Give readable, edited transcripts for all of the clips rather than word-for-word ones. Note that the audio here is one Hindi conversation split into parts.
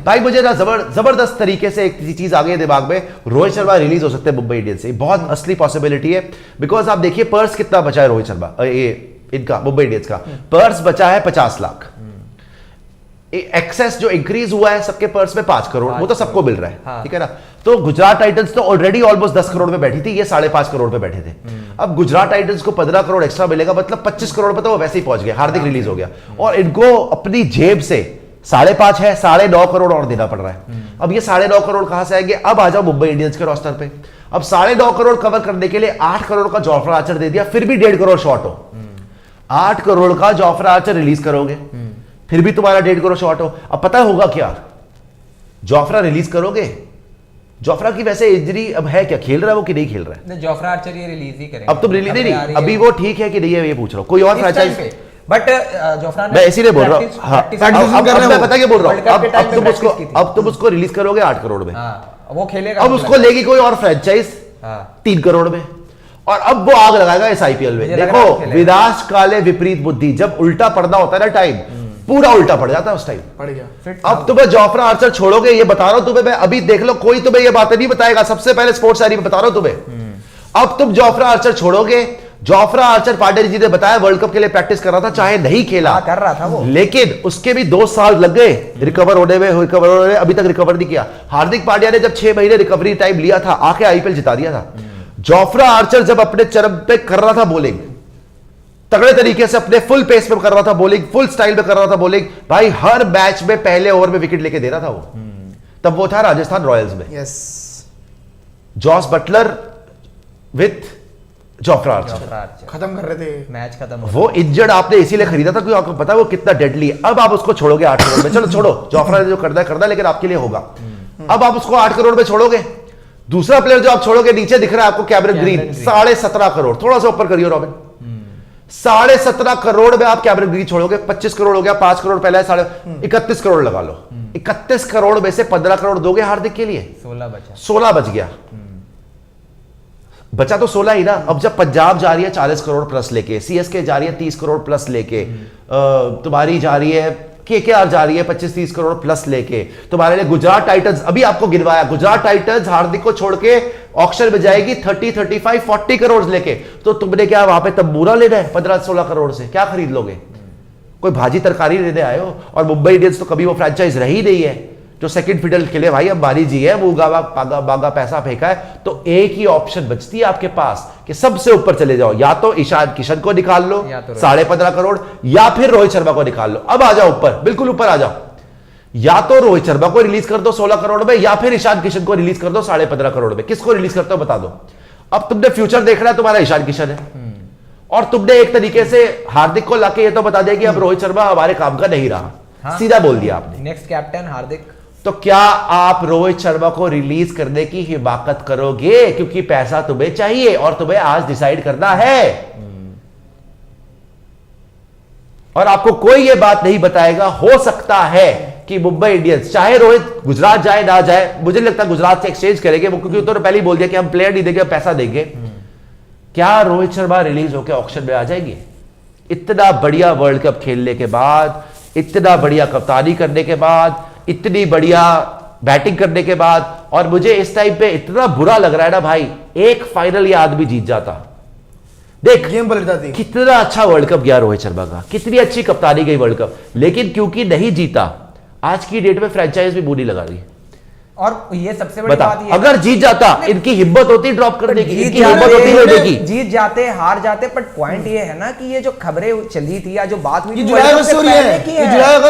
भाई मुझे ना जबरदस्त तरीके से एक चीज आ गई है दिमाग में, रोहित शर्मा रिलीज हो सकते हैं मुंबई इंडियंस से, बहुत असली पॉसिबिलिटी है। बिकॉज आप देखिए पर्स कितना बचा है रोहित शर्मा, ये इनका मुंबई इंडियंस का पर्स बचा है 50 लाख। एक्सेस जो इंक्रीज हुआ है सबके पर्स में 5 करोड़, वो तो सबको मिल रहा है, हाँ। ठीक है ना। तो गुजरात टाइटंस तो ऑलरेडी ऑलमोस्ट 10 करोड़ में बैठी थी, ये 5.5 करोड़ में बैठे थे। अब गुजरात टाइटंस को 15 करोड़ एक्स्ट्रा मिलेगा, मतलब 25 करोड़ पे तो वो वैसे ही पहुंच गए, हार्दिक रिलीज हो गया। और इनको अपनी जेब से 5.5 है, 9.5 करोड़ और देना पड़ रहा है। अब ये 9.5 करोड़ कहां से आएंगे? अब आ जाओ मुंबई इंडियंस के रोस्टर पे। अब 9.5 करोड़ कवर करने के लिए 8 करोड़ का जॉफरा आर्चर दे दिया, फिर भी 1.5 करोड़ शॉर्ट हो। 8 करोड़ का जॉफरा आर्चर रिलीज करोगे, फिर भी तुम्हारा 1.5 करोड़ शॉर्ट हो। अब पता होगा क्या, जॉफरा रिलीज करोगे, जॉफरा की वैसे इंजरी अब है क्या, खेल रहा है वो कि नहीं खेल रहा है? जॉफरा आर्चर ये रिलीज ही करेंगे। अब तुम रिलीज नहीं, अभी वो ठीक है कि नहीं है ये पूछ रहा हूं। कोई और फ्रैंचाइज, बट जोफ्रा मैं इसीलिए बोल रहा हूँ, मैं पता क्या बोल रहा हूँ, अब तुम उसको रिलीज करोगे 8 करोड़ में, वो खेलेगा, अब उसको लेगी कोई और फ्रैंचाइज 3 करोड़ में, और अब वो आग लगाएगा इस आईपीएल में। देखो विनाश काले विपरीत बुद्धि, जब उल्टा पड़ना होता है ना टाइम, पूरा उल्टा पड़ जाता है उस टाइम। पड़ गया। अब तुम्हें जॉफरा आर्चर छोड़ोगे, ये बता रहा हूं तुम्हें मैं, अभी देख लो कोई तुम्हें ये बातें नहीं बताएगा, सबसे पहले स्पोर्ट्स डायरी में बता रहा हूं तुम्हें। अब तुम जॉफरा आर्चर छोड़ोगे, जॉफरा आर्चर पांडेय जी ने बताया वर्ल्ड कप के लिए प्रैक्टिस कर रहा था, चाहे नहीं खेला, कर रहा था वो, लेकिन उसके भी 2 साल लग गए रिकवर होने में, अभी तक रिकवर नहीं किया। हार्दिक पांड्या ने जब 6 महीने रिकवरी टाइम लिया था, आके आईपीएल जिता दिया था। जॉफरा आर्चर जब अपने चरम पे कर रहा था बॉलिंग, तगड़े तरीके से अपने फुल पेस पे कर रहा था बॉलिंग, फुल स्टाइल में कर रहा था बॉलिंग, भाई हर मैच में पहले ओवर में विकेट लेके दे रहा था वो। तब वो था राजस्थान रॉयल्स में, yes, Jos Buttler with Jofra Archer खत्म कर रहे थे मैच, खत्म। वो इंजर्ड आपने इसीलिए खरीदा था क्योंकि आपको पता है वो कितना डेडली है। अब आप उसको छोड़ोगे 8 करोड़ में, चलो छोड़ो, जॉफरा ने जो करना है लेकिन आपके लिए होगा। अब आप उसको 8 करोड़ में छोड़ोगे, दूसरा प्लेयर जो आप छोड़ोगे नीचे दिख रहा है आपको कैमरन ग्रीन, 17.5 करोड़, थोड़ा सा ऊपर करिए रॉबिन, 17.5 करोड़ में आप कैमरन ग्रीन छोड़ोगे, 25 करोड़ हो गया, 5 करोड़ पहले 31 करोड़ लगा लो। 31 करोड़ में से 15 करोड़ दोगे हार्दिक के लिए, 16 बच गया, बचा तो 16 ही ना। अब जब पंजाब जा रही है 40 करोड़ प्लस लेके, सीएसके जा रही है 30 करोड़ प्लस लेके, तुम्हारी जा रही है केकेआर जा रही है 25-30 करोड़ प्लस लेके, तुम्हारे लिए गुजरात टाइटंस, अभी आपको गिनवाया, गुजरात टाइटंस हार्दिक को छोड़ के ऑक्शन में जाएगी 30, 35, 40 करोड़ लेके, तो तुमने क्या वहां पे तंबूरा लेना है 15-16 करोड़ से? क्या खरीद लोगे? कोई भाजी तरकारी लेने आए हो? और मुंबई इंडियंस तो कभी वो फ्रेंचाइज रही नहीं है जो सेकंड फिडल खेले, भाई अब बारी जी है, वो बागा पैसा फेंका है, तो एक ही ऑप्शन बचती है आपके पास कि सबसे ऊपर चले जाओ, या तो ईशान किशन को निकाल लो 15.5 करोड़, या फिर रोहित शर्मा को निकाल लो। अब आ जाओ ऊपर, बिल्कुल ऊपर आ जाओ, या तो रोहित शर्मा को रिलीज कर दो 16 करोड़ में, या फिर ईशान किशन को रिलीज कर दो 15.5 करोड़ में। किसको रिलीज करते हो बता दो। अब तुमने फ्यूचर देखना है, तुम्हारा ईशान किशन है, और तुमने एक तरीके से हार्दिक को लाके ये तो बता दिया कि अब रोहित शर्मा हमारे काम का नहीं रहा, सीधा बोल दिया आपने, नेक्स्ट कैप्टन हार्दिक। तो क्या आप रोहित शर्मा को रिलीज करने की हिमाकत करोगे? क्योंकि पैसा तुम्हें चाहिए और तुम्हें आज डिसाइड करना है, और आपको कोई यह बात नहीं बताएगा। हो सकता है कि मुंबई इंडियंस, चाहे रोहित गुजरात जाए ना जाए, मुझे लगता है गुजरात से एक्सचेंज करेंगे वो, क्योंकि उन्होंने पहले ही बोल दिया कि हम प्लेयर नहीं देंगे, पैसा देंगे। क्या रोहित शर्मा रिलीज होकर ऑक्शन में आ जाएंगे? इतना बढ़िया वर्ल्ड कप खेलने के बाद, इतना बढ़िया कप्तानी करने के बाद, इतनी बढ़िया बैटिंग करने के बाद, और मुझे इस टाइम पे इतना बुरा लग रहा है ना भाई, एक फाइनल ये आदमी जीत जाता, देख गेम पलट जाती, कितना अच्छा वर्ल्ड कप गया रोहित शर्मा का, कितनी अच्छी कप्तानी गई वर्ल्ड कप, लेकिन क्योंकि नहीं जीता, आज की डेट में फ्रेंचाइज भी बूढ़ी लगा रही है। और ये सबसे बड़ी बात ये, अगर जीत जाता, इनकी हिम्मत होती ड्रॉप करने की, इनकी हिम्मत होती लेने की, जीत जाते हार जाते, पर पॉइंट ये है ना कि ये जो खबरें चली थी या जो बात हुई, जुलाई अगस्त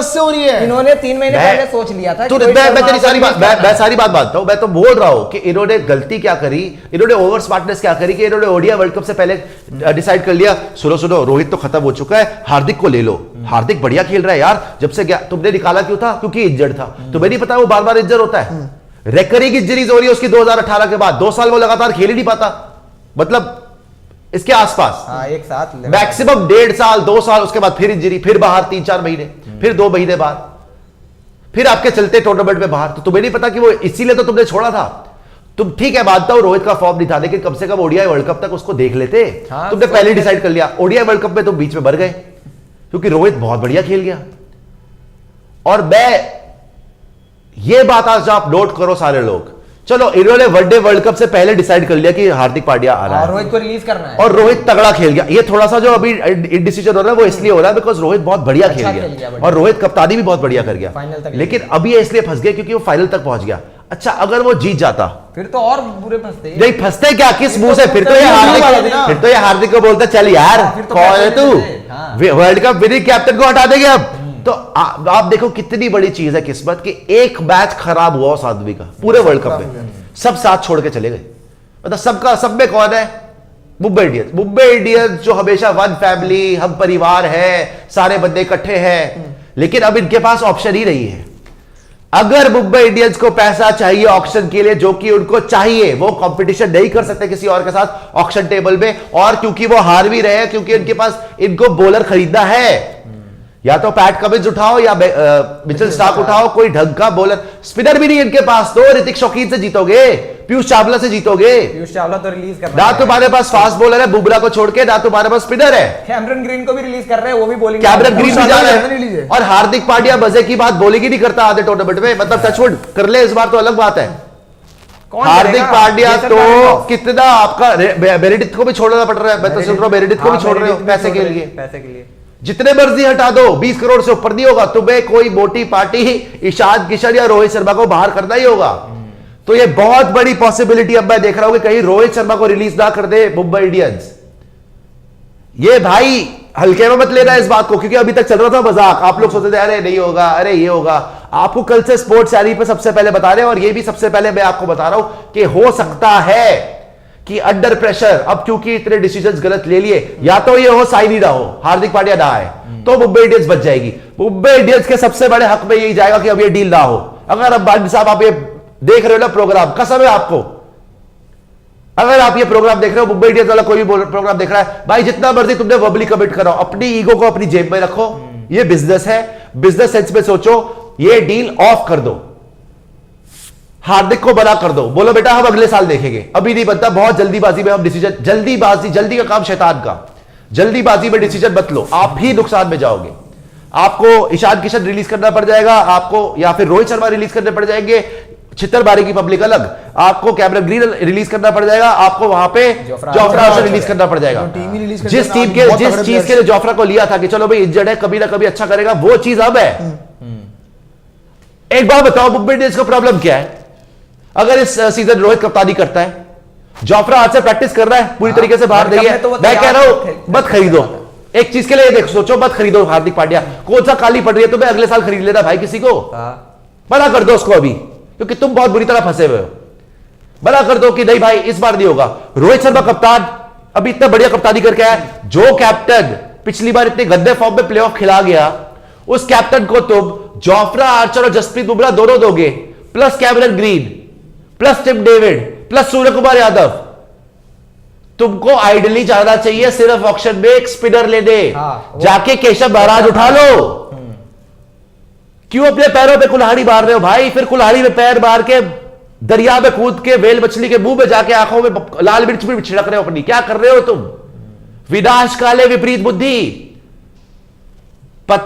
से हो रही है, इन्होंने 3 महीने पहले सोच लिया था। मैं तेरी सारी बात, मैं सारी बात मानता हूं, मैं तो बोल रहा हूं कि इन्होंने गलती क्या करी, इन्होंने ओवर स्मार्टनेस क्या करी कि इन्होंने ओडीआई वर्ल्ड कप से पहले डिसाइड कर लिया, सुनो रोहित तो खत्म हो चुका है, हार्दिक को ले लो, हार्दिक बढ़िया खेल रहा है यार, जब से तुमने निकाला क्यों था? क्योंकि इंजर्ड था। तुम्हें नहीं पता वो बार बार इंजर होता है, रेकरिंग इंजरीज हो रही है उसकी 2018 के बाद, 2 साल वो लगातार खेल ही नहीं पाता, मतलब इसके आसपास एक साथ मैक्सिमम 1.5 साल 2 साल, उसके बाद फिर इंजरी, फिर बाहर 3-4 महीने, फिर 2 महीने बाद, फिर आपके चलते टूर्नामेंट में बाहर। तो तुम्हें नहीं पता कि वो इसीलिए तो तुमने छोड़ा था। तुम ठीक है, मानता हूं रोहित का फॉर्म नहीं था, लेकिन कम से कम ओडीआई वर्ल्ड कप तक उसको देख लेते। तुमने पहले डिसाइड कर लिया, ओडीआई वर्ल्ड कप में तुम बीच में मर गए क्योंकि रोहित बहुत बढ़िया खेल गया। और मैं ये बात आज आप नोट करो सारे लोग। चलो इन्होंने वनडे वर्ल्ड कप से पहले डिसाइड कर लिया कि हार्दिक पांड्या आ रहा है, रोहित को रिलीज करना है, और रोहित तगड़ा खेल गया। ये थोड़ा सा जो अभी इंडिसीजन हो रहा है वो इसलिए हो रहा है बिकॉज रोहित बहुत बढ़िया खेल गया और रोहित कप्तानी भी बहुत बढ़िया कर गया, लेकिन अभी ये इसलिए फंस गए क्योंकि वो फाइनल तक पहुंच गया। अच्छा अगर वो जीत जाता फिर तो और बुरे फंसते। नहीं फंसते क्या, किस मुंह से? फिर तो ये हार्दिक को बोलता चल यार कौन है तू, वर्ल्ड कप विनिंग कैप्टन को हटा देंगे अब। तो आप देखो कितनी बड़ी चीज है किस्मत कि एक मैच खराब हुआ उस आदमी का पूरे वर्ल्ड कप में, सब साथ छोड़ के चले गए। मतलब सबका सब में कौन है? मुंबई इंडियंस। मुंबई इंडियंस जो हमेशा वन फैमिली, हम परिवार है, सारे बंदे इकट्ठे हैं, लेकिन अब इनके पास ऑप्शन ही नहीं है। अगर मुंबई इंडियंस को पैसा चाहिए ऑक्शन के लिए, जो कि उनको चाहिए, वो कंपटीशन नहीं कर सकते किसी और के साथ ऑक्शन टेबल में, और क्योंकि वो हार भी रहे हैं क्योंकि इनके पास इनको बॉलर खरीदना है। या तो पैट कमिंस उठाओ या मिचेल स्टार्क उठाओ, कोई ढंग का बॉलर। स्पिनर भी नहीं इनके पास, तो ऋतिक शौकीन से जीतोगे, पीयूष चावला से जीतोगे। पीयूष चावला तो रिलीज कर ना तुम्हारे पास फास्ट बॉलर है बुमराह को छोड़ के, ना तुम्हारे पास स्पिनर है। कैमरन ग्रीन को भी रिलीज कर रहे हैं, वो भी बॉलिंग, कैमरन ग्रीन भी जा रहा है, और हार्दिक पांड्या मजे की बात बॉलिंग ही नहीं करता आधे टूर्नामेंट में। मतलब टचवुड कर ले इस बार तो अलग बात है। हार्दिक पांड्या तो कितना आपका बेरेडिथ को भी छोड़ना पड़ रहा है। मैं तो सुन रहा हूं बेरेडिथ को भी छोड़ रहे हो पैसे के लिए। जितने मर्जी हटा दो, 20 करोड़ से ऊपर नहीं होगा तुम्हें कोई मोटी पार्टी ईशान किशन या रोहित शर्मा को बाहर करना ही होगा। तो ये बहुत बड़ी पॉसिबिलिटी अब मैं देख रहा हूं कि कहीं रोहित शर्मा को रिलीज ना कर दे मुंबई इंडियंस। ये भाई हल्के में मत लेना इस बात को, क्योंकि अभी तक चल रहा था मजाक। आप लोग सोचते थे अरे नहीं होगा, अरे ये होगा। आपको कल से स्पोर्ट्स चैनल पे सबसे पहले बता रहे हैं, और ये भी सबसे पहले मैं आपको बता रहा हूं कि हो सकता है कि अंडर प्रेशर, अब क्योंकि इतने डिसीजंस गलत ले लिए, या तो ये हो साइन ही ना हो, हार्दिक पांड्या ना आए, तो मुंबई इंडियंस बच जाएगी। मुंबई इंडियंस के सबसे बड़े हक में यही जाएगा कि अब ये डील ना हो। अगर अंबानी साहब आप ये देख रहे हो ना प्रोग्राम, कसम है आपको, अगर आप ये प्रोग्राम देख रहे हो, मुंबई इंडियंस वाला कोई भी प्रोग्राम देख रहा है, भाई जितना मर्जी तुमने वर्बली कमिट करो, अपनी ईगो को अपनी जेब में रखो। ये बिजनेस है, बिजनेस सेंस में सोचो, ये डील ऑफ कर दो, हार्दिक को बना कर दो, बोलो बेटा हम अगले साल देखेंगे, अभी नहीं बनता, बहुत जल्दीबाजी में हम डिसीजन, जल्दी का काम शैतान का, जल्दीबाजी में डिसीजन मत लो, आप ही नुकसान में जाओगे। आपको ईशान किशन रिलीज करना पड़ जाएगा, आपको या फिर रोहित शर्मा रिलीज करने पड़ जाएंगे, छित्तरबारी की पब्लिक अलग, आपको कैमरन ग्रीन रिलीज करना पड़ जाएगा, आपको वहां पे जोफ्रा रिलीज करना पड़ जाएगा। जिस टीम के जिस चीज के लिए जोफ्रा को लिया था कि चलो भाई इंजर्ड है, कभी ना कभी अच्छा करेगा, वो चीज अब है। एक बात बताओ, मुंबई इंडियंस का प्रॉब्लम क्या है? अगर इस सीजन रोहित कप्तानी करता है, जोफ्रा आज से प्रैक्टिस कर रहा है पूरी तरीके से बाहर नहीं है, मैं कह रहा हूं मत खरीदो। एक चीज के लिए देख सोचो, मत खरीदो हार्दिक पांड्या, कौन सा काली पड़ रही है तुम्हें, अगले साल खरीद लेना भाई किसी को, मना कर दो उसको अभी, क्योंकि तुम बहुत बुरी तरह फंसे हुए हो। मना कर दो कि नहीं भाई इस बार नहीं होगा। रोहित शर्मा कप्तान अभी इतना बढ़िया कप्तानी करके आया, जो कैप्टन पिछली बार इतने गंदे फॉर्म में प्लेऑफ खिला गया, उस कैप्टन को तुम जोफ्रा आर्चर और जसप्रीत बुमराह दोनों दोगे, plus Cameron Green, plus Tim David, plus Surya Kumar Yadav. तुमको आइडली जाना चाहिए सिर्फ ऑक्शन में एक स्पिनर लेने, जाके केशव महाराज उठा लो। क्यों अपने पैरों पे कुल्हाड़ी मार रहे हो भाई? फिर कुल्हाड़ी में पैर मार के दरिया में कूद के वेल मछली के मुंह में जाके आंखों में लाल मिर्च भी छिड़क रहे हो अपनी, क्या कर रहे हो तुम? विनाश काले विपरीत बुद्धि।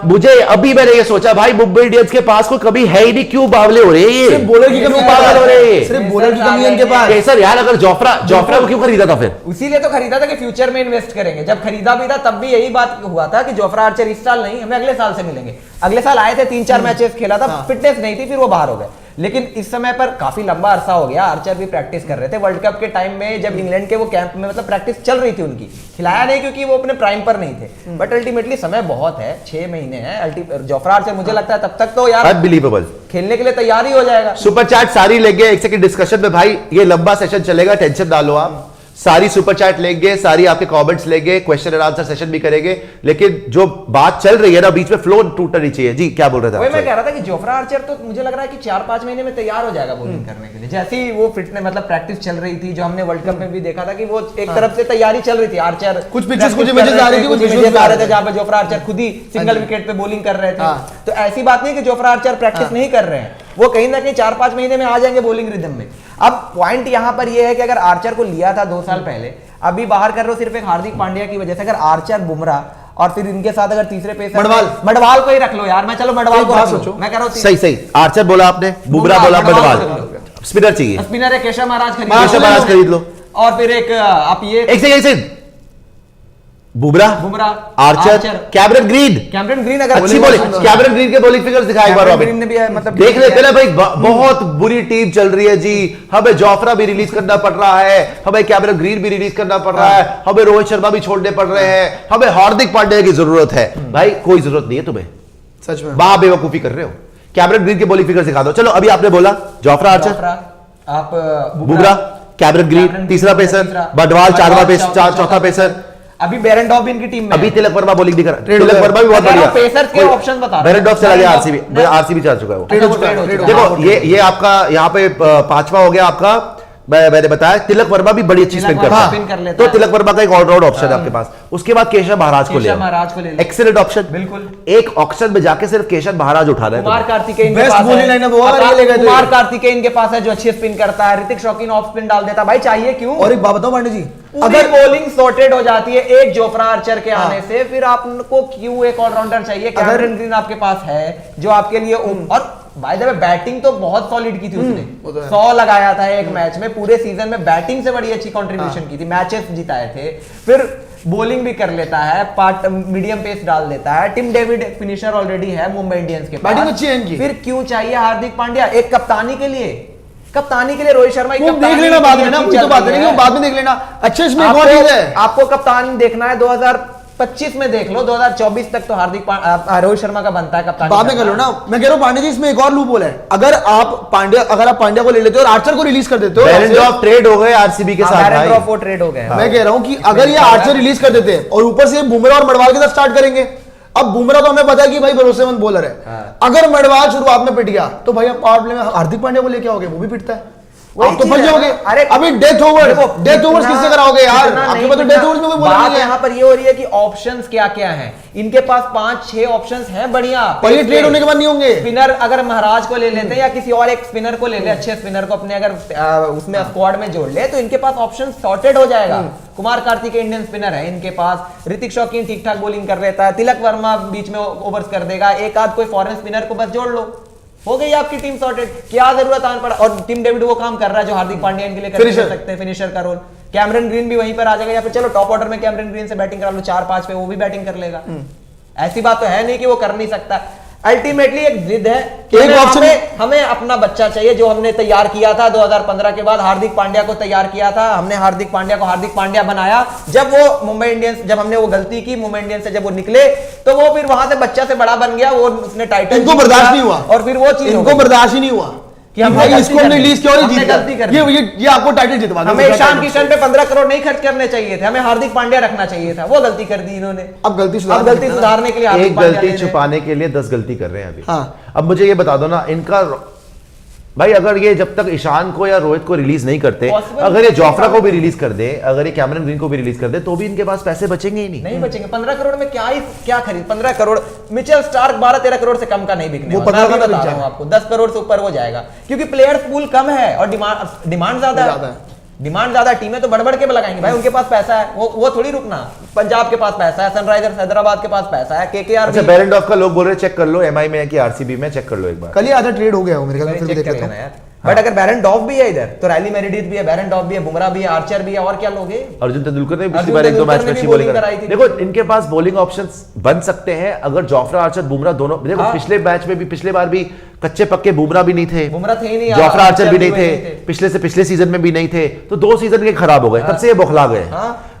मुझे अभी मैंने ये सोचा भाई मुंबई इंडियंस के पास कोई कभी है ही नहीं, क्यों बावले हो रहे हैं? सिर्फ बॉलर की कमी, पागल हो रहे हैं, सिर्फ बॉलर की कमी है इनके पास। सर यार, अगर जोफ्रा को क्यों खरीदा था फिर? इसीलिए तो खरीदा था कि फ्यूचर में इन्वेस्ट करेंगे। जब खरीदा भी था तब भी यही बात हुआ था कि जोफ्रा आर्चर इस साल नहीं, हमें अगले साल से मिलेंगे। अगले साल आए थे, 3-4 मैचेस खेला था, फिटनेस नहीं थी, फिर वो बाहर हो गए। लेकिन इस समय पर काफी लंबा अरसा हो गया, आर्चर भी प्रैक्टिस कर रहे थे। वर्ल्ड कप के टाइम में जब इंग्लैंड के वो कैंप में मतलब प्रैक्टिस चल रही थी उनकी, खिलाया नहीं क्योंकि वो अपने प्राइम पर नहीं थे, बट अल्टीमेटली समय बहुत है, 6 महीने हैं। जोफ्रा आर्चर मुझे लगता है तब तक तो यार अनबिलीवेबल खेलने के लिए तैयार ही हो जाएगा। सुपर चैट सारी लेंगे, एक सेकंड डिस्कशन में भाई, ये लंबा सेशन चलेगा, टेंशन ना लो आप। सारी सुपर चैट लेंगे, सारी आपके कमेंट्स लेंगे, क्वेश्चन एंड आंसर सेशन भी करेंगे, लेकिन जो बात चल रही है ना बीच में फ्लो टूटना नहीं चाहिए। जी क्या बोल रहे थे? मैं कह रहा था कि जोफ्रा आर्चर तो मुझे लग रहा है कि 4-5 महीने में तैयार हो जाएगा बॉलिंग करने के लिए। जैसे ही वो फिटनेस मतलब प्रैक्टिस चल रही थी, जो हमने वर्ल्ड कप में भी देखा था कि वो एक तरफ से तैयारी चल रही थी। आर्चर कुछ पिक्चर्स कुछ इमेजेस आ रही थी, कुछ इमेजेस आ रहे थे जहां पे जोफ्रा आर्चर खुद ही सिंगल विकेट पे बॉलिंग कर रहे थे। तो ऐसी बात नहीं कि जोफ्रा आर्चर प्रैक्टिस नहीं कर रहे हैं, वो कहीं ना कहीं 4-5 महीने में आ जाएंगे बॉलिंग रिदम में। अब पॉइंट यहां पर यह है कि अगर आर्चर को लिया था 2 साल पहले, अभी बाहर कर रहे हो सिर्फ एक हार्दिक पांड्या की वजह से। अगर आर्चर, बुमराह और फिर इनके साथ अगर तीसरे पेसर मडवाल को ही रख लो यार, मैं चलो मडवाल को रख लो, मैं कह रहा हूँ सही सही, आर्चर बोला आपने, बुमराह बोला, मडवाल, स्पिनर चाहिए, स्पिनर है केशव महाराज खरीद लो, और फिर एक आप ये एक second, Bumrah, Archer, Cameron green अगर अच्छी बॉलिंग, कैमरन ग्रीन के बॉलिंग फिगर्स दिखाए एक बार ग्रीन ने भी मतलब देख लेते ना भाई, बहुत बुरी टीम चल रही है जी, हमें जोफ्रा भी रिलीज करना पड़ रहा है, हमें कैमरन ग्रीन भी रिलीज करना पड़ रहा है, हमें रोहित शर्मा भी छोड़ने पड़ रहे हैं, हमें हार्दिक पांड्या की जरूरत है। भाई कोई जरूरत नहीं है तुम्हें, सच में बा बेवकूफी कर रहे हो। कैमरन ग्रीन के बॉलिंग फिगर्स दिखा दो। चलो अभी आपने बोला जोफ्रा, आर्चर, आप बुमराह, कैमरन ग्रीन तीसरा पेसर, बडवाल चौथा पेसर, अभी बेरेंडॉफ भी इनकी टीम में, अभी तिलक वर्मा बॉलिंग दिखा रहा है, तिलक वर्मा भी बहुत बढ़िया, पेसर के ऑप्शन बता, बेरेंडॉफ चला गया, आरसीबी चल चुका है वो। देखो ये आपका यहाँ पे पांचवा हो गया आपका, मैंने बताया तिलक वर्मा भी बड़ी अच्छी स्पिन करता है, तो तिलक वर्मा का एक ऑलराउंड ऑप्शन है आपके पास। उसके बाद केशव महाराज को ले, एक्सीलेंट ऑप्शन, बिल्कुल एक ऑप्शन में जाके सिर्फ केशव महाराज उठा रहे हैं। कुमार कार्तिकेयन के पास है जो अच्छी स्पिन करता है, ऋतिक शौकीन ऑफ स्पिन डाल देता है, भाई चाहिए क्यों? और एक बात बताओ पांडे जी, अगर बॉलिंग सॉर्टेड हो जाती है एक जोफ्रा आर्चर के आने से, फिर आपको क्यों एक ऑलराउंडर चाहिए? कैमरन ग्रीन आपके पास है जो आपके लिए, और बाय द वे बैटिंग तो बहुत सॉलिड की थी उसने, 100 लगाया था एक मैच में, पूरे सीजन में बैटिंग से बड़ी अच्छी कंट्रीब्यूशन की थी, मैचेस जिताए थे, फिर बॉलिंग भी कर लेता है, पार्ट मीडियम पेस डाल देता है। टिम डेविड फिनिशर ऑलरेडी है मुंबई इंडियंस के पास, बैटिंग अच्छी है इनकी, फिर क्यों चाहिए हार्दिक पांड्या एक कप्तानी के लिए? रोहित शर्मा की देख लेना बाद में ना, तो बात नहीं है, बाद में देख लेना। अच्छा इसमें एक और चीज है, आपको कप्तान देखना है 2025 में देख लो, 2024 तक तो रोहित शर्मा का बनता है कप्तान, बाद में कर लो ना। मैं कह रहा हूं पांडे जी इसमें एक और लूप होल है, अगर आप पांड्या को ले लेते हो और आर्चर को रिलीज कर देते हो, बेरेंडॉफ ट्रेड हो गए आरसीबी के साथ, बेरेंडॉफ वो ट्रेड हो गए। मैं कह रहा हूं कि अगर ये आर्चर रिलीज कर देते हैं और ऊपर से बुमराह और मडवाल के साथ स्टार्ट करेंगे, अब बुमराह तो हमें पता है कि भाई भरोसेमंद बॉलर है, अगर मडवाल शुरुआत में पिट गया तो भाई आप पावर प्ले में हार्दिक पांड्या को लेके आओगे, वो भी पिटता है, आप तो फंस जाओगे। अरे अभी डेथ ओवर्स किससे कराओगे यार? आपके पास तो डेथ ओवर्स में कोई बोला नहीं है। यहाँ पर ये हो रही है कि ऑप्शंस क्या क्या हैं, इनके पास 5-6 ऑप्शंस हैं बढ़िया, पर ये ट्रेड होने के बाद नहीं होंगे। स्पिनर अगर महाराज को ले लेते हैं या किसी और एक स्पिनर को ले ले, अच्छे स्पिनर को अपने अगर उसमें स्क्वाड में जोड़ ले, तो इनके पास ऑप्शन सॉर्टेड हो जाएगा। कुमार कार्तिकेय इंडियन स्पिनर है इनके पास, ऋतिक शौकीन ठीक ठाक बॉलिंग कर लेता है, तिलक वर्मा बीच में ओवर्स कर देगा, एक आध कोई फॉरेन स्पिनर को बस जोड़ लो, हो गई आपकी टीम सॉर्टेड। क्या जरूरत आन पड़ा? और टिम डेविड वो काम कर रहा है जो हार्दिक पांड्या इनके लिए कर सकते हैं, फिनिशर का रोल। कैमरन ग्रीन भी वहीं पर आ जाएगा, या फिर चलो टॉप ऑर्डर में कैमरन ग्रीन से बैटिंग करा लो, 4-5 पे वो भी बैटिंग कर लेगा। ऐसी बात तो है नहीं कि वो कर नहीं सकता। अल्टीमेटली एक जिद है कि हमें अपना बच्चा चाहिए, जो हमने तैयार किया था 2015 के बाद, हार्दिक पांड्या को तैयार किया था हमने, हार्दिक पांड्या को हार्दिक पांड्या बनाया। जब वो मुंबई इंडियंस, जब हमने वो गलती की मुंबई इंडियंस से, जब वो निकले तो वो फिर वहां से बच्चा से बड़ा बन गया, वो उसने टाइटल इनको बर्दाश्त नहीं हुआ, और फिर वो चीज इनको बर्दाश्त ही नहीं हुआ कि हम इसको रिलीज क्यों नहीं जीत, ये आपको टाइटल जितवा दिया। हमें ईशान किशन पे 15 करोड़ नहीं खर्च करने चाहिए थे, हमें हार्दिक पांड्या रखना चाहिए था, वो गलती कर दी इन्होंने। अब गलती सुधारने के लिए एक गलती छुपाने के लिए 10 गलती कर रहे हैं अभी। हाँ। अब मुझे ये बता दो ना, इनका भाई अगर ये जब तक ईशान को या रोहित को रिलीज नहीं करते, अगर ये जोफ्रा को भी रिलीज कर दे, अगर ये कैमरन ग्रीन को भी रिलीज कर दे, तो भी इनके पास पैसे बचेंगे ही नहीं बचेंगे। 15 करोड़ में क्या खरीद, 15 करोड़ मिचेल स्टार्क 12-13 करोड़ से कम का नहीं बिकने वाला, मैं बता रहा हूं आपको, 10 करोड़ से ऊपर हो जाएगा, क्योंकि प्लेयर्स पूल कम है और डिमांड ज्यादा है। डिमांड ज्यादा, टीमें तो बढ़ के लगाएंगे भाई, उनके पास पैसा है, वो थोड़ी रुकना। पंजाब के पास पैसा है, सनराइजर्स हैदराबाद के पास पैसा है, केकेआर। अच्छा बेरेंडॉफ का लोग बोल रहे चेक कर लो, एमआई में है कि आरसीबी में, चेक कर लो एक बार। कल ही आधा ट्रेड हो गया हो मेरे ख्याल में, फिर भी देख लेता हूं। बट अगर बेरेंडॉफ भी है इधर, तो रैली मेरिडिथ भी है, बेरेंडॉफ भी है, बुमराह भी है, आर्चर भी है, और क्या लोगे? अर्जुन तेंदुलकर ने पिछली बार 1-2 मैच में अच्छी बॉलिंग कराई थी। देखो इनके पास बॉलिंग ऑप्शंस बन सकते हैं अगर जोफ्रा, आर्चर, बुमराह दोनों। देखो पिछले मैच में भी, पिछले बार भी कच्चे पक्के बुमराह भी नहीं थे, जोफ्रा आर्चर भी नहीं थे, पिछले सीजन में भी नहीं थे, तो 2 सीजन के खराब हो गए, तब से ये बौखला गए।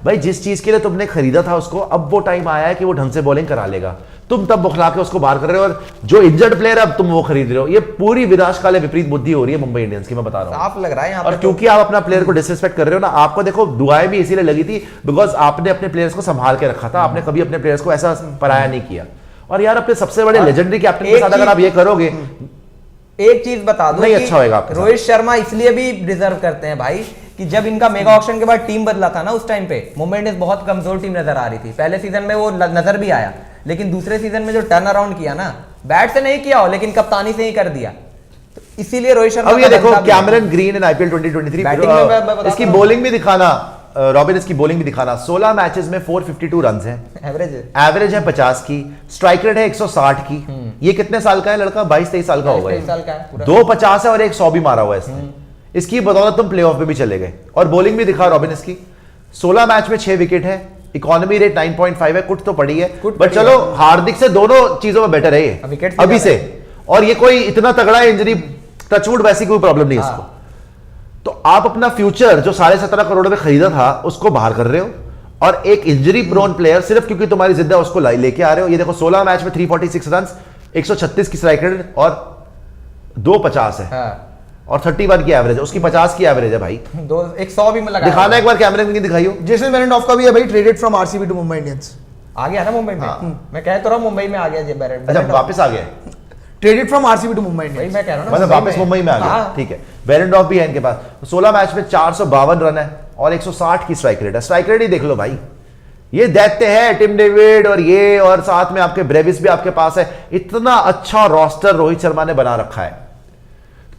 भाई जिस चीज के लिए तुमने खरीदा था उसको, अब वो टाइम आया है कि वो ढंग से बॉलिंग करा लेगा, तुम तब बुखला के उसको बाहर कर रहे हो, और जो इंजर्ड प्लेयर अब तुम वो खरीद रहे हो। ये पूरी विनाशकाल विपरीत बुद्धि हो रही है मुंबई इंडियंस की, मैं बता रहा हूं। साफ लग रहा है यहाँ और क्योंकि आप अपना प्लेयर को डिसरिस्पेक्ट कर रहे हो ना, आपको देखो दुआएं भी इसीलिए लगी थी बिकॉज आपने अपने प्लेयर्स को संभाल के रखा था, आपने कभी अपने प्लेयर्स को ऐसा पराया नहीं किया। और यार अपने सबसे बड़े लेजेंडरी कैप्टन के साथ अगर आप ये करोगे, एक चीज बता दो, नहीं अच्छा होगा आपके साथ। रोहित शर्मा इसलिए भी डिजर्व करते हैं भाई कि जब इनका मेगा ऑक्शन के बाद टीम बदला था ना, उस टाइम पे मुंबई इंडियंस बहुत कमजोर टीम नजर आ रही थी। पहले सीजन में वो नजर भी आया, लेकिन दूसरे सीजन में जो टर्न अराउंड किया ना, बैट से नहीं किया हो लेकिन कप्तानी से ही कर दिया, तो इसीलिए रोहित शर्मा। अब ये देखो कैमरन ग्रीन इन आईपीएल 2023, इसकी बॉलिंग भी दिखाना, रॉबिन इसकी बॉलिंग भी दिखाना। 16 मैचेस में 452 रन हैं, एवरेज है 50 की, स्ट्राइक रेट है 160 की। ये कितने साल का है लड़का? 22-23 साल का होगा। 250 है और 100 भी मारा हुआ है इसने। इसकी बदौलत तुम प्लेऑफ में भी चले गए। और बॉलिंग भी दिखा रॉबिन इसकी, 16 मैच में 6 विकेट है, इकोनॉमी रेट 9.5 है, कुट तो पड़ी है, बट चलो हार्दिक से दोनों चीजों में बेटर है ये अभी से। और ये कोई इतना तगड़ा इंजरी टचवुड वैसी कोई प्रॉब्लम नहीं है इसको। तो आप अपना फ्यूचर जो 17.5 करोड़ में खरीदा था उसको बाहर कर रहे हो, और एक इंजरी प्रोन प्लेयर सिर्फ क्योंकि तुम्हारी जिद्द है उसको लेके आ रहे हो। ये देखो 16 मैच में 346 रन, 136 की स्ट्राइक रेट और 250 है, और 31 की एवरेज है, उसकी 50 की एवरेज है भाई। 100 भी लगा दिखाना एक बार कैमरे में दिखाइयो। जेसन बेरेंडॉर्फ का भी है भाई, traded from RCB to Mumbai Indians. आ गया ना मुंबई में, मैं कह तो रहा हूं मुंबई में आ गया जे बेरेंडॉर्फ। अच्छा वापस आ गया, traded from RCB to Mumbai Indians. मैं कह रहा हूं मतलब वापस मुंबई में आ गया, ठीक है। बेरेंडॉर्फ भी है इनके पास, 16 मैच में 452 रन है और 160 की स्ट्राइक रेट है। स्ट्राइक रेट ही देख लो भाई, ये दैत्य है टिम डेविड, और ये और साथ में आपके ब्रेविस भी आपके पास है। इतना अच्छा रोस्टर रोहित शर्मा ने बना रखा है,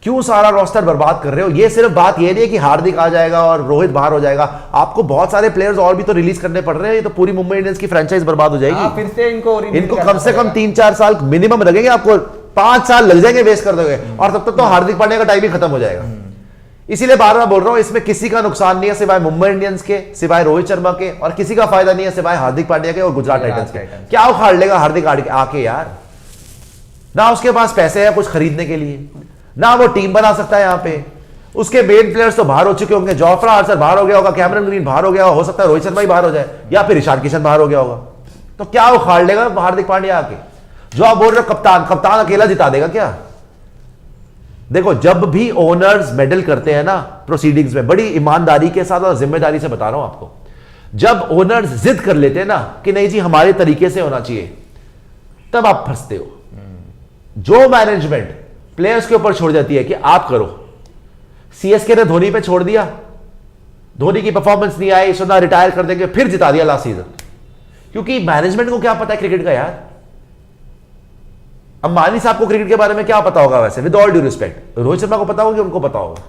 क्यों सारा रोस्टर बर्बाद कर रहे हो? ये सिर्फ बात ये नहीं है कि हार्दिक आ जाएगा और रोहित बाहर हो जाएगा, आपको बहुत सारे प्लेयर्स और भी तो रिलीज करने पड़ रहे हैं। ये तो पूरी मुंबई इंडियंस की फ्रेंचाइज बर्बाद हो जाएगी। फिर से इनको कम से कम 3-4 साल मिनिमम लगेंगे, आपको 5 साल लग जाएंगे वेस्ट कर दोगे, और तब तक तो हार्दिक पांड्या का टाइम ही खत्म हो जाएगा। इसीलिए बार बार बोल रहा हूं, इसमें किसी का नुकसान नहीं है सिवाय मुंबई इंडियंस के, सिवाय रोहित शर्मा के, और किसी का फायदा नहीं है सिवाय हार्दिक पांड्या के और गुजरात टाइटंस के। क्या उखाड़ लेगा हार्दिक आके यार? ना उसके पास पैसे है कुछ खरीदने के लिए, ना वो टीम बना सकता है यहाँ पे। उसके मेन प्लेयर्स तो बाहर हो चुके होंगे, जोफ्रा आर्चर बाहर हो गया होगा, कैमरन ग्रीन बाहर हो गया हो सकता है रोहित शर्मा ही बाहर हो जाए, या फिर ईशान किशन बाहर हो गया होगा। तो क्या उखाड़ लेगा हार्दिक पांड्या आके? जो आप बोल रहे हो कप्तान अकेला जिता देगा क्या? देखो, जब भी ओनर्स मेडल करते हैं ना प्रोसीडिंग्स में, बड़ी ईमानदारी के साथ और जिम्मेदारी से बता रहा हूं आपको, जब ओनर्स जिद कर लेते हैं ना कि नहीं जी हमारे तरीके से होना चाहिए, तब आप फंसते हो। जो मैनेजमेंट प्लेयर्स के ऊपर छोड़ जाती है कि आप करो, सीएसके ने धोनी पे छोड़ दिया, धोनी की परफॉर्मेंस नहीं आई, सुना रिटायर कर देंगे, फिर जिता दिया लास्ट सीजन। क्योंकि मैनेजमेंट को क्या पता है क्रिकेट का यार? अंबानी साहब को क्रिकेट के बारे में क्या पता होगा वैसे? With all due respect, Rohit Sharma को पता होगा कि उनको पता होगा,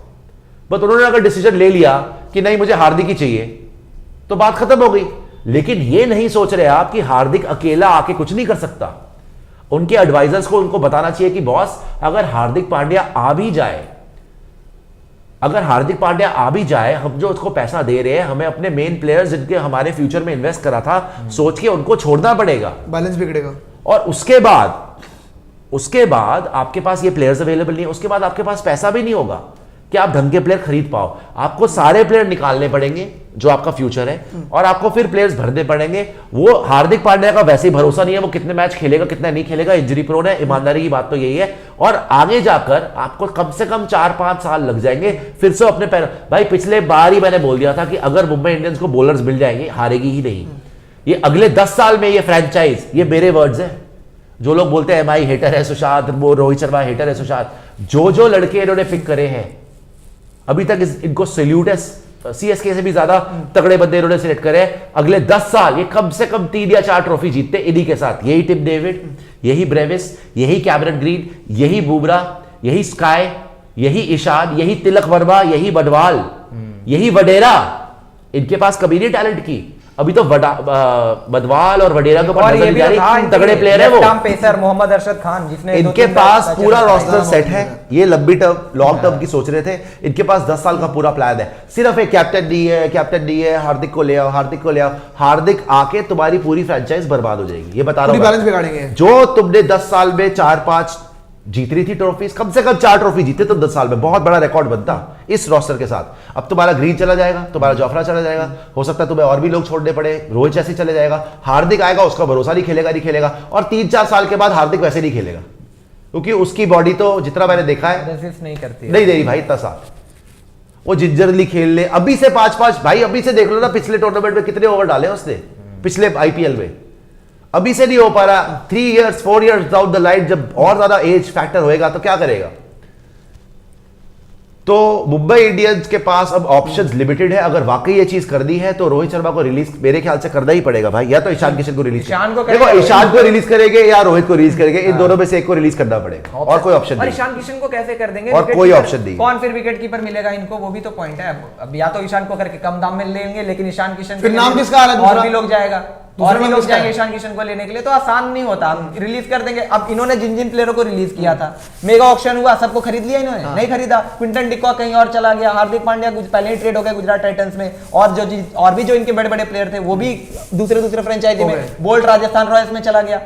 बट उन्होंने अगर डिसीजन ले लिया कि नहीं मुझे हार्दिक ही चाहिए, तो बात खत्म हो गई। लेकिन ये नहीं सोच रहे आप कि हार्दिक अकेला आके कुछ नहीं कर सकता। उनके एडवाइजर्स को उनको बताना चाहिए कि बॉस, अगर हार्दिक पांड्या आ भी जाए, हम जो उसको पैसा दे रहे हैं, हमें अपने मेन प्लेयर्स जिनके हमारे फ्यूचर में इन्वेस्ट करा था सोच के उनको छोड़ना पड़ेगा, बैलेंस बिगड़ेगा। और उसके बाद आपके पास ये प्लेयर्स अवेलेबल नहीं है, उसके बाद आपके पास पैसा भी नहीं होगा कि आप ढंग के प्लेयर खरीद पाओ। आपको सारे प्लेयर निकालने पड़ेंगे जो आपका फ्यूचर है, और आपको फिर प्लेयर्स भरने पड़ेंगे। वो हार्दिक पांड्या का वैसे ही भरोसा नहीं है, वो कितने मैच खेलेगा कितना नहीं खेलेगा, इंजरी प्रोन है। ईमानदारी की बात तो यही है। और आगे जाकर आपको कम से कम 4-5 साल लग जाएंगे फिर से अपने पैर। भाई पिछले बार ही मैंने बोल दिया था कि अगर मुंबई इंडियंस को बॉलर्स मिल जाएंगे, हारेगी ही नहीं। ये अगले 10 साल में ये फ्रेंचाइज, ये मेरे वर्ड्स हैं। जो लोग बोलते हैं एमआई हेटर है सुशांत, वो रोहित शर्मा हेटर है सुशांत, जो लड़के इन्होंने पिक करे हैं अभी तक इनको सैल्यूट है। सीएसके से भी ज्यादा तगड़े बंदे इन्होंने सिलेक्ट करे। अगले 10 साल ये कम से कम 3 या 4 ट्रॉफी जीतते इन्हीं के साथ। यही टिम डेविड, यही ब्रेविस, यही कैमरन ग्रीन, यही बुमराह, यही स्काई, यही ईशान, यही तिलक वर्मा, यही बडवाल, यही वडेरा। इनके पास कभी नहीं टैलेंट की। अभी तो बदवाल और वडेरा के ऊपर नजर जा रही, तगड़े प्लेयर है वो। पेसर मोहम्मद अरशद खान, जिसने इनके पास पूरा रोस्टर सेट है। ये लंबी टर्म लॉन्ग टर्म की सोच रहे थे। इनके पास 10 साल का पूरा प्लान है। सिर्फ एक कैप्टन नहीं है, हार्दिक को ले आओ। हार्दिक आके तुम्हारी पूरी फ्रेंचाइज बर्बाद हो जाएगी, ये बता रहा हूं। बैलेंस बिगाड़ेंगे। जो तुमने 10 साल में 4-5 जीत रही थी ट्रॉफीज, कम से कम 4 ट्रॉफी जीते तो 10 साल में बहुत बड़ा रिकॉर्ड बनता इस रोस्टर के साथ। अब तुम्हारा ग्रीन चला जाएगा, तुम्हारा जोफ्रा चला जाएगा, हो सकता है तुम्हें और भी लोग छोड़ने पड़े, रोहित जैसे चले जाएगा, हार्दिक आएगा, उसका भरोसा नहीं खेलेगा। और 3-4 साल के बाद हार्दिक वैसे नहीं खेलेगा, क्योंकि उसकी बॉडी तो जितना मैंने देखा है नहीं दे रही भाई इतना साथ। वो जिंजरली खेल ले अभी से 5-5 भाई, अभी से देख लो ना पिछले टूर्नामेंट में कितने ओवर डाले उसने, पिछले आईपीएल में। अभी से नहीं हो पा रहा। 3 years 4 years down the line जब और ज्यादा एज फैक्टर होएगा तो क्या करेगा? तो मुंबई इंडियंस के पास अब ऑप्शंस लिमिटेड है। अगर वाकई ये चीज कर दी है तो रोहित शर्मा को रिलीज मेरे ख्याल से करना ही पड़ेगा भाई, या तो ईशान किशन को रिलीज देखो ईशान को रिलीज करेंगे या रोहित को रिलीज करेंगे, इन दोनों में से एक को रिलीज करना पड़ेगा और कोई ऑप्शन नहीं। ईशान किशन को कैसे कर देंगे और कोई ऑप्शन नहीं, कौन फिर विकेट कीपर मिलेगा इनको, वो भी तो पॉइंट है। अब या तो ईशान को करके कम दाम में लेंगे, लेकिन ईशान किशन फिर नाम किसका आ रहा है और भी लोग जाएगा, और भी लोग जाएंगे ईशान किशन को लेने के लिए, तो आसान नहीं होता। हम रिलीज कर देंगे। अब इन्होंने जिन जिन प्लेयरों को रिलीज किया था, मेगा ऑक्शन हुआ, सबको खरीद लिया इन्होंने? नहीं खरीदा। क्विंटन डिकॉक कहीं और चला गया, हार्दिक पांड्या पहले ही ट्रेड हो गया गुजरात टाइटंस में, और भी जो इनके बड़े बड़े प्लेयर थे वो भी दूसरे फ्रेंचाइजी में, बोल्ट राजस्थान रॉयल्स में चला गया।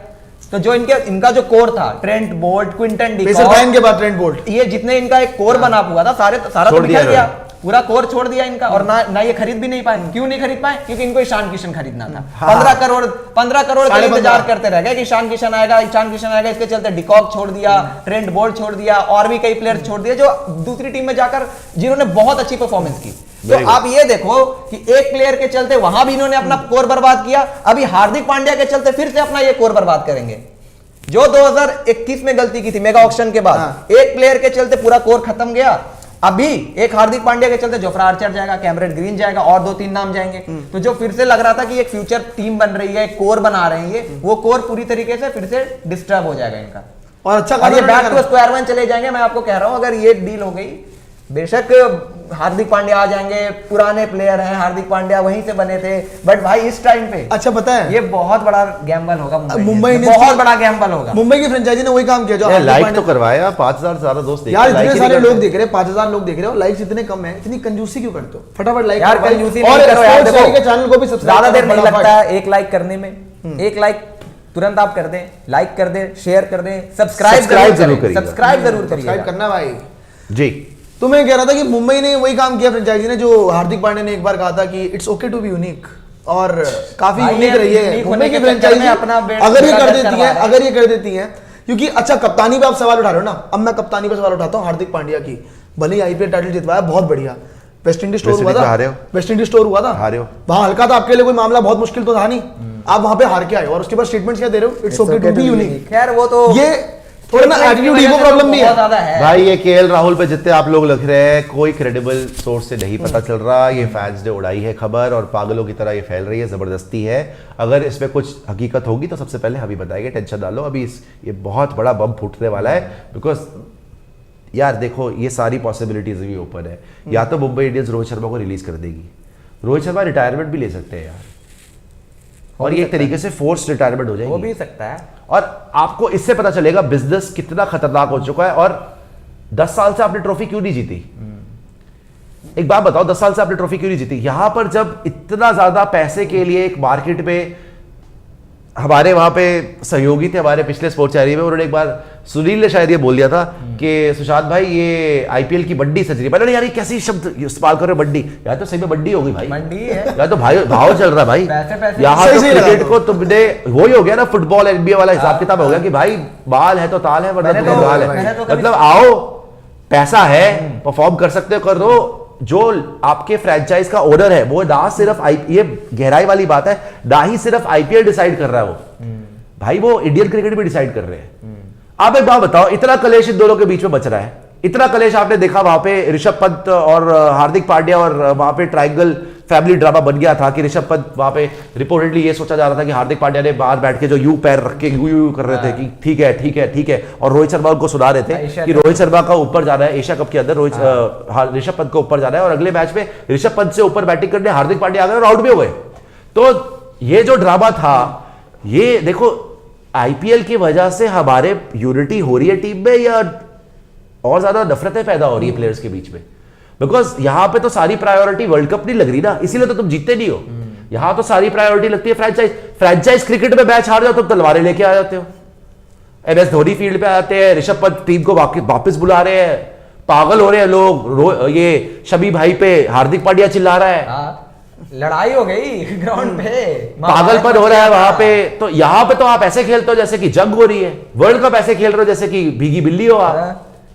तो जो इनका जो कोर था, ट्रेंट बोल्ट, क्विंटन डिकॉक के बाद ट्रेंट बोल्ट, ये जितने इनका एक कोर बना हुआ था, सारा तो बिखर गया, पूरा कोर छोड़ दिया इनका। और ना ये खरीद भी नहीं पाए। क्यों नहीं खरीद पाए? क्योंकि इनको ईशान किशन खरीदना था। 15 करोड़ का इंतजार करते रह गए कि ईशान किशन आएगा। इसके चलते डिकॉक छोड़ दिया, ट्रेंट बोल्ट छोड़ दिया, और भी कई प्लेयर छोड़ दिए जो दूसरी टीम में जाकर जिन्होंने बहुत अच्छी परफॉर्मेंस की। तो आप ये देखो कि एक प्लेयर के चलते वहां भी इन्होंने अपना कोर बर्बाद किया, अभी हार्दिक पांड्या के चलते फिर से अपना ये कोर बर्बाद करेंगे। जो 2021 में गलती की थी मेगा ऑक्शन के बाद, एक प्लेयर के चलते पूरा कोर खत्म गया। अभी एक हार्दिक पांड्या के चलते जोफ्रा आर्चर जाएगा, कैमरन ग्रीन जाएगा, और 2-3 नाम जाएंगे। तो जो फिर से लग रहा था कि एक फ्यूचर टीम बन रही है, एक कोर बना रहे हैं ये, वो कोर पूरी तरीके से फिर से डिस्टर्ब हो जाएगा इनका। और अच्छा बैक टू स्क्वायर वन चले जाएंगे। मैं आपको कह रहा हूं, अगर ये डील हो गई, बेशक हार्दिक पांड्या आ जाएंगे, पुराने प्लेयर हैं, हार्दिक पांड्या वहीं से बने थे, बट भाई इस टाइम पे अच्छा पता है ये बहुत बड़ा गैम्बल होगा। मुंबई बहुत बड़ा गैम्बल होगा। मुंबई की फ्रेंचाइजी ने वही काम किया जो लाइक तो करवाया, 5000 सारा दोस्त देख यार, इतने सारे लोग देख रहे हैं, 5000 लोग देख रहे हो, लाइक्स इतने कम है, इतनी कंजूसी क्यों करते हो? फटाफट लाइक यार, कंजूसी नहीं करो यार। देखो के चैनल को भी सब्सक्राइब, ज्यादा देर नहीं लगता है एक लाइक करने में। एक लाइक तुरंत आप कर दें, लाइक कर दें, शेयर कर दें, सब्सक्राइब जरूर करिए। सब्सक्राइब करना भाई जी। तो मैं कह रहा था कि मुंबई ने वही काम किया फ्रेंचाइजी ने, जो हार्दिक पांड्या ने एक बार कहा था कि it's okay to be unique, और काफी यूनिक रही है मुंबई की फ्रेंचाइजी। अगर ये कर देती है, क्योंकि अच्छा कप्तानी पे आप सवाल उठा रहे हो ना, अब मैं कप्तानी पे सवाल उठाता हूँ हार्दिक पांड्या की। भले ही आईपीएल टाइटल जितवाया, बहुत बढ़िया। वेस्ट इंडीज स्टोर हुआ था, वहां हल्का था आपके लिए, कोई मामला बहुत मुश्किल तो था नहीं, आप वहां पे हार के आए और उसके बाद स्टेटमेंट क्या दे रहे हो? It's okay to be unique. खैर वो तो ये थोड़ा ना एटीट्यूड ईगो प्रॉब्लम भी है भाई। ये केएल राहुल पे जितने आप लोग लिख रहे हैं, कोई क्रेडिबल सोर्स से नहीं पता चल रहा। ये फैंस ने उड़ाई है खबर और पागलों की तरह ये फैल रही है, जबरदस्ती है। अगर इसमें कुछ हकीकत होगी तो सबसे पहले हम ही बताएंगे, टेंशन ना लो। अभी ये बहुत बड़ा बम फूटने वाला है, बिकॉज यार देखो ये सारी पॉसिबिलिटीज भी ओपन है। या तो मुंबई इंडियंस रोहित शर्मा को रिलीज कर देगी, रोहित शर्मा रिटायरमेंट भी ले सकते हैं यार, और ये एक तरीके से फोर्स रिटायरमेंट हो जाएगी। वो भी सकता है। और आपको इससे पता चलेगा बिजनेस कितना खतरनाक हो चुका है। और 10 साल से आपने ट्रॉफी क्यों नहीं जीती? एक बात बताओ, 10 साल से आपने ट्रॉफी क्यों नहीं जीती? यहां पर जब इतना ज्यादा पैसे के लिए एक मार्केट में, हमारे वहां पे सहयोगी थे हमारे पिछले स्पोर्ट्स एरिया में, उन्होंने एक बार, सुनील ने शायद ये बोल दिया था कि सुशांत भाई ये आईपीएल की बड्डी सज रही है। पहले यार ये कैसी शब्द इस्तेमाल कर रहे हो, बड्डी? यार तो सही में बड्डी होगी भाई, मंडी है यार तो भाई भाव चल रहा है भाई। पैसे यहाँ तो क्रिकेट को तुमने वही हो गया ना, फुटबॉल एनबीए वाला हिसाब किताब हो गया कि भाई बाल है तो ताल है, वरना तो बाल है। मतलब आओ, पैसा है, परफॉर्म कर सकते हो, कर दो। जो आपके फ्रेंचाइज का ओनर है वो ना सिर्फ ये गहराई वाली बात है, ना ही सिर्फ आईपीएल डिसाइड कर रहा है वो, भाई वो इंडियन क्रिकेट भी डिसाइड कर रहे हैं। आप एक बात बताओ, इतना कलेश इन दोनों के बीच में बच रहा है, इतना कलेश आपने देखा वहां पे ऋषभ पंत और हार्दिक पांड्या, और वहां पे ट्रायंगल फैमिली ड्रामा बन गया था कि ऋषभ पंत वहां पे रिपोर्टेडली ये सोचा जा रहा था कि हार्दिक पांड्या ने बाहर बैठ के जो यू पैर रख के यू कर रहे थे कि ठीक है ठीक है ठीक है, और रोहित शर्मा उनको सुना रहे थे कि रोहित शर्मा का ऊपर जाना है एशिया कप के अंदर, ऋषभ पंत को ऊपर जाना है। और अगले मैच में ऋषभ पंत से ऊपर बैटिंग करने हार्दिक पांड्या आ गए और आउट भी हो गए। तो ये जो ड्रामा था, ये देखो आईपीएल की वजह से हमारे यूनिटी हो रही है टीम में, या और ज्यादा नफरतें पैदा हो रही है प्लेयर्स के बीच में? बिकॉज यहां पे तो सारी प्रायोरिटी वर्ल्ड कप नहीं लग रही ना, इसीलिए तो तुम जीतते नहीं हो। यहां तो सारी प्रायोरिटी लगती है फ्रेंचाइज क्रिकेट में मैच हार जाओ तो तलवारें लेके आ जाते हो, एमएस धोनी फील्ड पे आते हैं, ऋषभ पंत टीम को वापस बुला रहे हैं, पागल हो रहे हैं लोग। ये शमी भाई पे हार्दिक पांड्या चिल्ला रहा है, लड़ाई हो गई ग्राउंड पे, पागलपन हो रहा है वहां पे। तो यहां पे तो आप ऐसे खेलते हो जैसे कि जंग हो रही है, वर्ल्ड कप ऐसे खेल रहे हो जैसे कि भीगी बिल्ली हो आप।